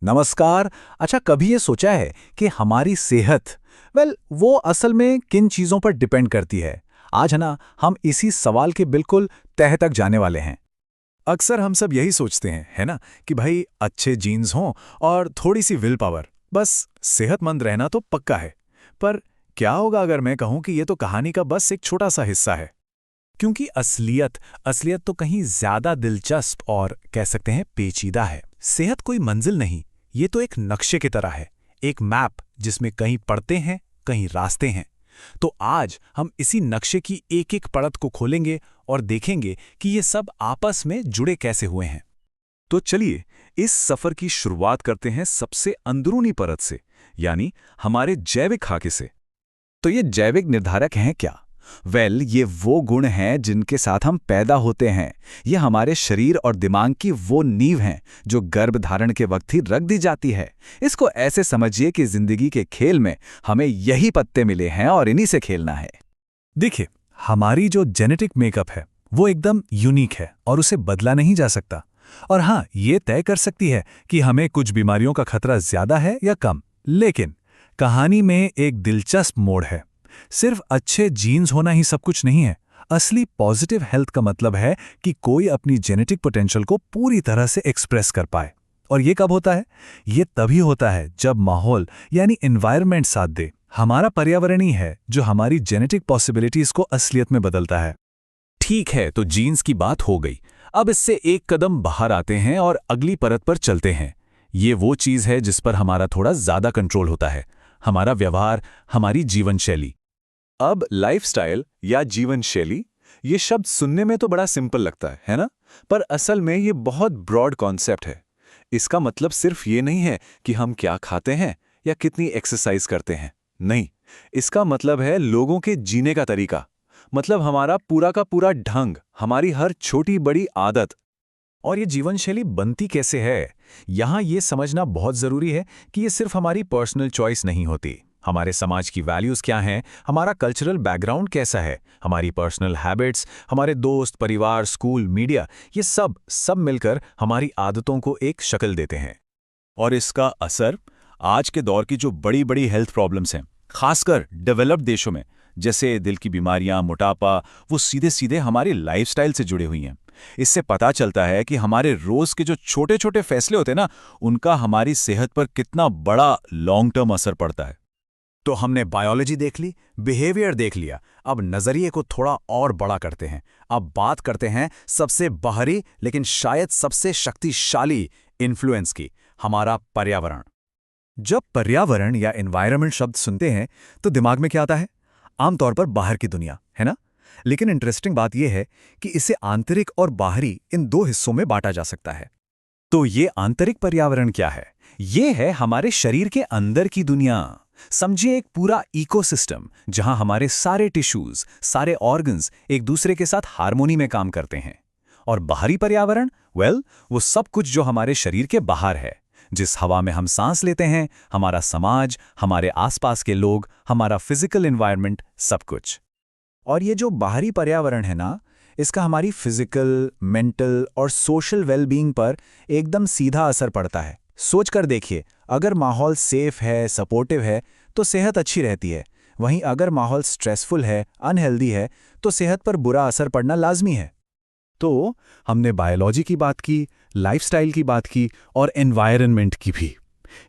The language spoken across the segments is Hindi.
नमस्कार। अच्छा, कभी ये सोचा है कि हमारी सेहत वो असल में किन चीज़ों पर डिपेंड करती है? आज है ना, हम इसी सवाल के बिल्कुल तह तक जाने वाले हैं। अक्सर हम सब यही सोचते हैं, है ना, कि भाई अच्छे जीन्स हों और थोड़ी सी विल पावर, बस सेहतमंद रहना तो पक्का है। पर क्या होगा अगर मैं कहूं कि ये तो कहानी का बस एक छोटा सा हिस्सा है? क्योंकि असलियत असलियत तो कहीं ज्यादा दिलचस्प और कह सकते हैं पेचीदा है। सेहत कोई मंजिल नहीं, ये तो एक नक्शे की तरह है, एक मैप जिसमें कहीं पड़ते हैं, कहीं रास्ते हैं। तो आज हम इसी नक्शे की एक एक परत को खोलेंगे और देखेंगे कि ये सब आपस में जुड़े कैसे हुए हैं। तो चलिए इस सफर की शुरुआत करते हैं सबसे अंदरूनी परत से, यानी हमारे जैविक खाके से। तो ये जैविक निर्धारक हैं क्या? ये वो गुण हैं जिनके साथ हम पैदा होते हैं। ये हमारे शरीर और दिमाग की वो नींव हैं जो गर्भधारण के वक्त ही रख दी जाती है। इसको ऐसे समझिए कि जिंदगी के खेल में हमें यही पत्ते मिले हैं और इन्हीं से खेलना है। देखिए, हमारी जो जेनेटिक मेकअप है वो एकदम यूनिक है और उसे बदला नहीं जा सकता। और हाँ, ये तय कर सकती है कि हमें कुछ बीमारियों का खतरा ज्यादा है या कम। लेकिन कहानी में एक दिलचस्प मोड़ है। सिर्फ अच्छे जीन्स होना ही सब कुछ नहीं है। असली पॉजिटिव हेल्थ का मतलब है कि कोई अपनी जेनेटिक पोटेंशियल को पूरी तरह से एक्सप्रेस कर पाए। और ये कब होता है? ये तभी होता है जब माहौल यानी एनवायरनमेंट साथ दे। हमारा पर्यावरण ही है जो हमारी जेनेटिक पॉसिबिलिटीज को असलियत में बदलता है। ठीक है, तो जीन्स की बात हो गई। अब इससे एक कदम बाहर आते हैं और अगली परत पर चलते हैं। ये वो चीज़ है जिस पर हमारा थोड़ा ज्यादा कंट्रोल होता है, हमारा व्यवहार, हमारी जीवन शैली। अब लाइफस्टाइल या जीवन शैली, ये शब्द सुनने में तो बड़ा सिंपल लगता है ना? पर असल में ये बहुत ब्रॉड कॉन्सेप्ट है। इसका मतलब सिर्फ ये नहीं है कि हम क्या खाते हैं या कितनी एक्सरसाइज करते हैं। नहीं, इसका मतलब है लोगों के जीने का तरीका। मतलब हमारा पूरा का पूरा ढंग, हमारी हर छोटी बड़ी आदत। और ये जीवन शैली बनती कैसे है, यहाँ ये समझना बहुत ज़रूरी है कि ये सिर्फ हमारी पर्सनल चॉइस नहीं होती। हमारे समाज की वैल्यूज़ क्या हैं, हमारा कल्चरल बैकग्राउंड कैसा है, हमारी पर्सनल हैबिट्स, हमारे दोस्त, परिवार, स्कूल, मीडिया, ये सब मिलकर हमारी आदतों को एक शक्ल देते हैं। और इसका असर आज के दौर की जो बड़ी बड़ी हेल्थ प्रॉब्लम्स हैं, खासकर डेवलप्ड देशों में, जैसे दिल की बीमारियां, मोटापा, वो सीधे सीधे हमारी लाइफस्टाइल से जुड़ी हुई हैं। इससे पता चलता है कि हमारे रोज के जो छोटे छोटे फैसले होते हैं ना, उनका हमारी सेहत पर कितना बड़ा लॉन्ग टर्म असर पड़ता है। तो हमने बायोलॉजी देख ली, बिहेवियर देख लिया। अब नजरिए को थोड़ा और बड़ा करते हैं। अब बात करते हैं सबसे बाहरी लेकिन शायद सबसे शक्तिशाली इन्फ्लुएंस की, हमारा पर्यावरण। जब पर्यावरण या एनवायरनमेंट शब्द सुनते हैं तो दिमाग में क्या आता है? आमतौर पर बाहर की दुनिया, है ना? लेकिन इंटरेस्टिंग बात यह है कि इसे आंतरिक और बाहरी इन दो हिस्सों में बांटा जा सकता है। तो ये आंतरिक पर्यावरण क्या है? ये है हमारे शरीर के अंदर की दुनिया। समझिए एक पूरा इकोसिस्टम जहां हमारे सारे टिश्यूज, सारे ऑर्गन्स एक दूसरे के साथ हार्मोनी में काम करते हैं। और बाहरी पर्यावरण, वो सब कुछ जो हमारे शरीर के बाहर है। जिस हवा में हम सांस लेते हैं, हमारा समाज, हमारे आसपास के लोग, हमारा फिजिकल एनवायरनमेंट, सब कुछ। और ये जो बाहरी पर्यावरण है ना, इसका हमारी फिजिकल, मेंटल और सोशल वेलबींग पर एकदम सीधा असर पड़ता है। सोच कर देखिए, अगर माहौल सेफ है, सपोर्टिव है, तो सेहत अच्छी रहती है। वहीं अगर माहौल स्ट्रेसफुल है, अनहेल्दी है, तो सेहत पर बुरा असर पड़ना लाजमी है। तो हमने बायोलॉजी की बात की, लाइफस्टाइल की बात की और एनवायरनमेंट की भी।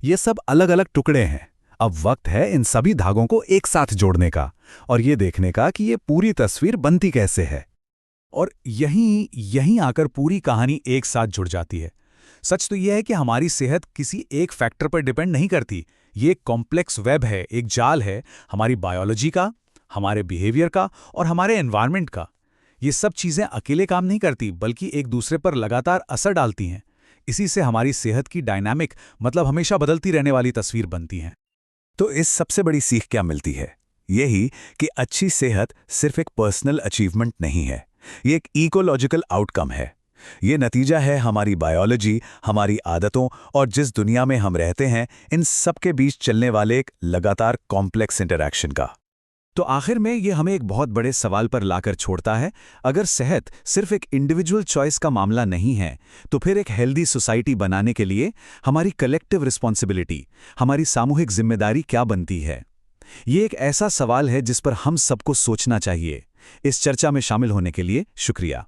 ये सब अलग अलग टुकड़े हैं। अब वक्त है इन सभी धागों को एक साथ जोड़ने का और ये देखने का कि ये पूरी तस्वीर बनती कैसे है। और यहीं आकर पूरी कहानी एक साथ जुड़ जाती है। सच तो यह है कि हमारी सेहत किसी एक फैक्टर पर डिपेंड नहीं करती। ये एक कॉम्प्लेक्स वेब है, एक जाल है, हमारी बायोलॉजी का, हमारे बिहेवियर का और हमारे एनवायरनमेंट का। ये सब चीज़ें अकेले काम नहीं करती, बल्कि एक दूसरे पर लगातार असर डालती हैं। इसी से हमारी सेहत की डायनामिक, मतलब हमेशा बदलती रहने वाली तस्वीर बनती है। तो इस सबसे बड़ी सीख क्या मिलती है? यही कि अच्छी सेहत सिर्फ एक पर्सनल अचीवमेंट नहीं है, ये एक इकोलॉजिकल आउटकम है। ये नतीजा है हमारी बायोलॉजी, हमारी आदतों और जिस दुनिया में हम रहते हैं, इन सब के बीच चलने वाले एक लगातार कॉम्प्लेक्स इंटरैक्शन का। तो आखिर में ये हमें एक बहुत बड़े सवाल पर लाकर छोड़ता है। अगर सेहत सिर्फ एक इंडिविजुअल चॉइस का मामला नहीं है, तो फिर एक हेल्दी सोसाइटी बनाने के लिए हमारी कलेक्टिव रिस्पॉन्सिबिलिटी, हमारी सामूहिक जिम्मेदारी क्या बनती है? ये एक ऐसा सवाल है जिस पर हम सबको सोचना चाहिए। इस चर्चा में शामिल होने के लिए शुक्रिया।